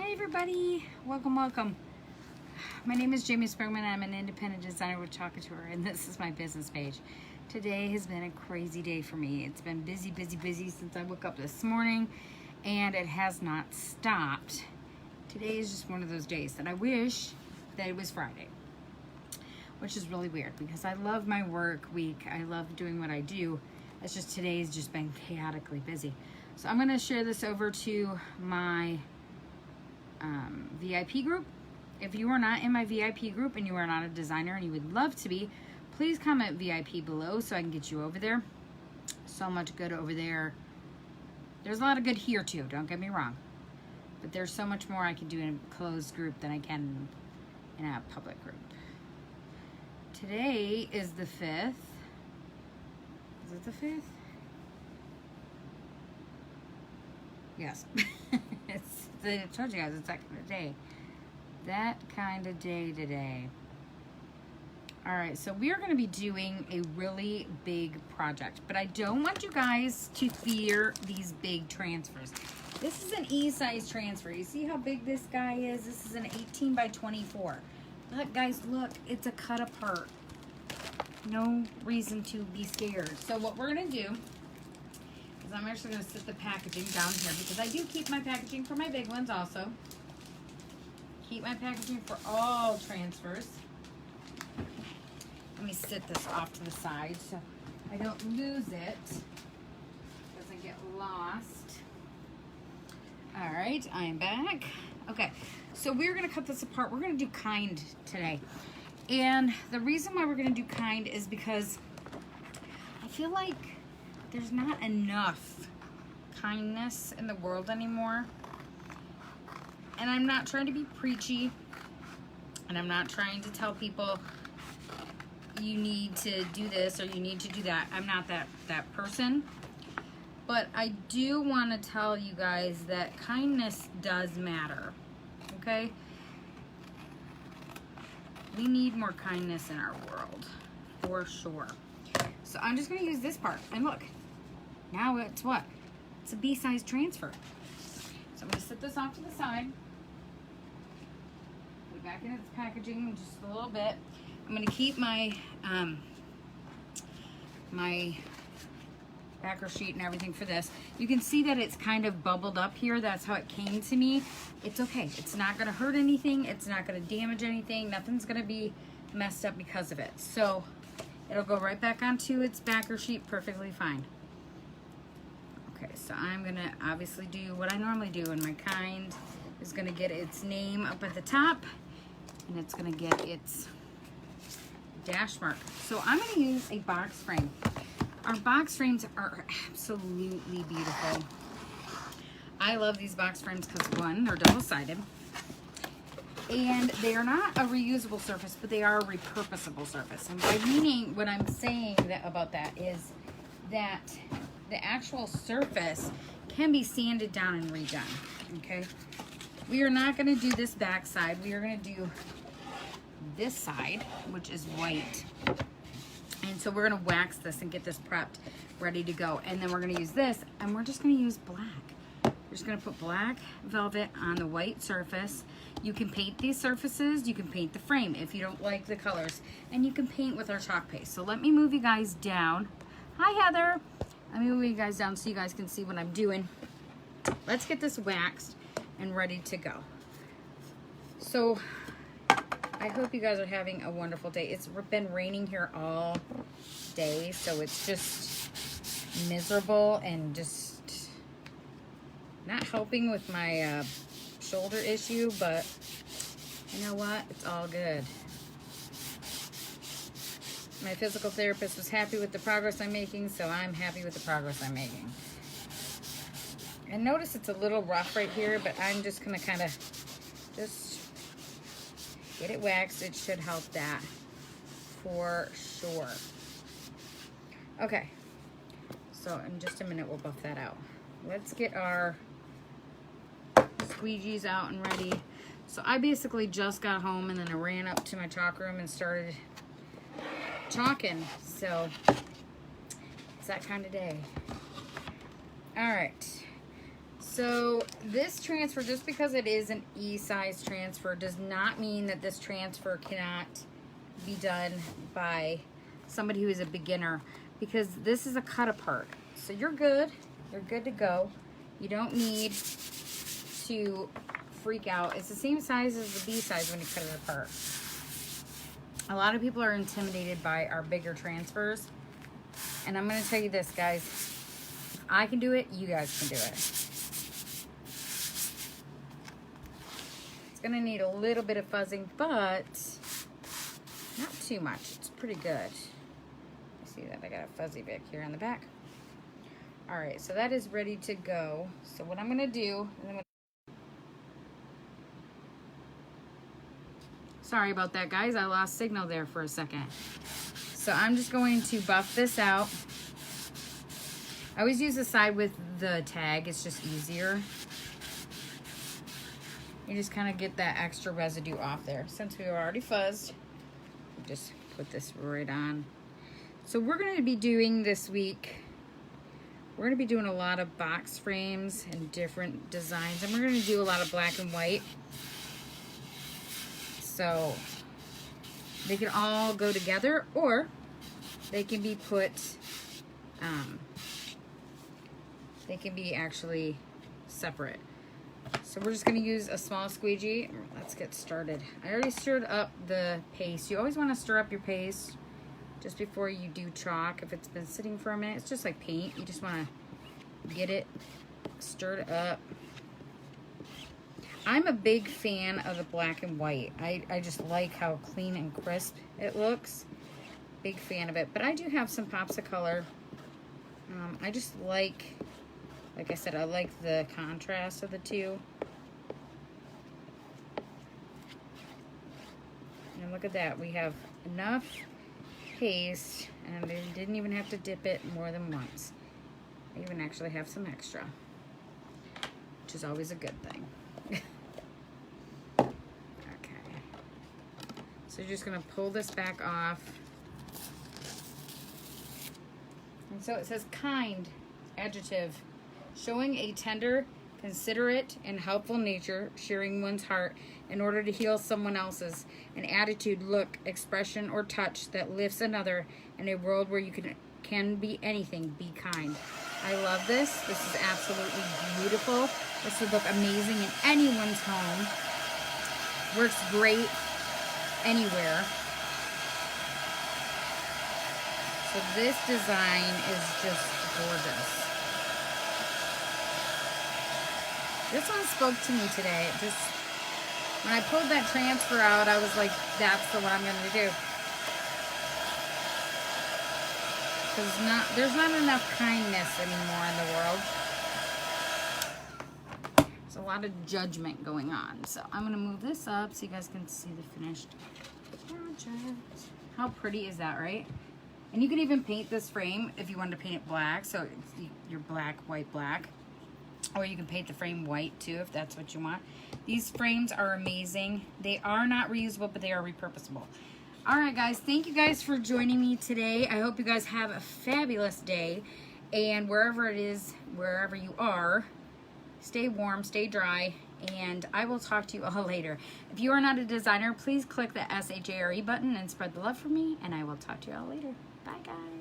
Hi everybody, welcome. My name is Jamie Springman. I'm an independent designer with Couture, and this is my business page. Today has been a crazy day for me. It's been busy since I woke up this morning, and it has not stopped. Today is just one of those days that I wish that it was Friday, which is really weird because I love my work week. I love doing what I do. It's just today's just been chaotically busy. So I'm going to share this over to my VIP group. If you are not in my VIP group and you are not a designer and you would love to be, please comment VIP below so I can get you over there. So much good over there. There's a lot of good here too, don't get me wrong. But there's so much more I can do in a closed group than I can in a public group. Today is the 5th. Is it the 5th? Yes. I told you guys it's that kind of day. That kind of day today. All right, so we are going to be doing a really big project, but I don't want you guys to fear these big transfers. This is an E-size transfer. You see how big this guy is? This is an 18 by 24. Look, guys, look, it's a cut apart. No reason to be scared. So what we're going to do is I'm actually going to set the packaging down here because I do keep my packaging for my big ones also. Keep my packaging for all transfers. Let me sit this off to the side so I don't lose it. Doesn't get lost. All right, I am back. Okay, so we're going to cut this apart. We're going to do kind today. And the reason why we're going to do kind is because I feel like there's not enough kindness in the world anymore. And I'm not trying to be preachy, and I'm not trying to tell people you need to do this or you need to do that. I'm not that person. But I do want to tell you guys that kindness does matter, okay? We need more kindness in our world, for sure. So I'm just going to use this part. And look, now it's what? It's a B-size transfer. So I'm going to set this off to the side. Put it back in its packaging just a little bit. I'm going to keep my my backer sheet and everything for this. You can see that it's kind of bubbled up here. That's how it came to me. It's okay. It's not going to hurt anything. It's not going to damage anything. Nothing's going to be messed up because of it. So it'll go right back onto its backer sheet perfectly fine. Okay, so I'm going to obviously do what I normally do, and my kind is going to get its name up at the top, and it's going to get its dash mark. So I'm going to use a box frame. Our box frames are absolutely beautiful. I love these box frames because, one, they're double-sided, and they are not a reusable surface, but they are a repurposable surface. And by meaning, what I'm saying about that is that the actual surface can be sanded down and redone, okay? We are not going to do this back side. We are going to do this side, which is white. And so we're going to wax this and get this prepped, ready to go. And then we're going to use this, and we're just going to use black. We're just going to put black velvet on the white surface. You can paint these surfaces. You can paint the frame if you don't like the colors. And you can paint with our chalk paste. So let me move you guys down. Hi, Heather. Let me move you guys down so you guys can see what I'm doing. Let's get this waxed and ready to go. So I hope you guys are having a wonderful day. It's been raining here all day, so it's just miserable and just not helping with my shoulder issue, but you know what? It's all good. My physical therapist was happy with the progress I'm making, so I'm happy with the progress I'm making. And notice it's a little rough right here, but I'm just going to kind of just get it waxed. It should help that for sure. Okay, so in just a minute we'll buff that out. Let's get our squeegees out and ready. So I basically just got home, and then I ran up to my chalk room and started chalking. So it's that kind of day. All right, So this transfer, just because it is an E-size transfer, does not mean that this transfer cannot be done by somebody who is a beginner, because this is a cut apart. So you're good. You're good to go. You don't need to freak out. It's the same size as the B size when you cut it apart. A lot of people are intimidated by our bigger transfers. And I'm going to tell you this, guys. If I can do it, you guys can do it. It's going to need a little bit of fuzzing, but not too much. It's pretty good. See that I got a fuzzy bit here on the back. All right, so that is ready to go. So what I'm going to do, sorry about that, guys. I lost signal there for a second. So I'm just going to buff this out. I always use the side with the tag. It's just easier. You just kind of get that extra residue off there. Since we were already fuzzed, just put this right on. So we're going to be doing this week, we're going to be doing a lot of box frames and different designs. And we're going to do a lot of black and white. So they can all go together, or they can be put, they can be actually separate. So we're just going to use a small squeegee. Let's get started. I already stirred up the paste. You always want to stir up your paste just before you do chalk. If it's been sitting for a minute, it's just like paint. You just want to get it stirred up. I'm a big fan of the black and white. I just like how clean and crisp it looks. Big fan of it. But I do have some pops of color. I just like I said, I like the contrast of the two. And look at that. We have enough paste, and they didn't even have to dip it more than once. I even actually have some extra, which is always a good thing. Okay. So you're just going to pull this back off. And so it says kind, adjective, showing a tender, considerate, and helpful nature, sharing one's heart in order to heal someone else's, an attitude, look, expression, or touch that lifts another in a world where you can be anything, be kind. I love this. This is absolutely beautiful. This would look amazing in anyone's home. Works great anywhere. So this design is just gorgeous. This one spoke to me today. It just, when I pulled that transfer out, I was like, that's the one I'm going to do. Because there's not enough kindness anymore in the world. There's a lot of judgment going on. So I'm going to move this up so you guys can see the finished project. How pretty is that, right? And you can even paint this frame if you wanted to paint it black. So you're black, white, black. Or you can paint the frame white too if that's what you want. These frames are amazing. They are not reusable, but they are repurposable. Alright guys, thank you guys for joining me today. I hope you guys have a fabulous day. And wherever it is, wherever you are, stay warm, stay dry, and I will talk to you all later. If you are not a designer, please click the SHARE button and spread the love for me, and I will talk to you all later. Bye guys.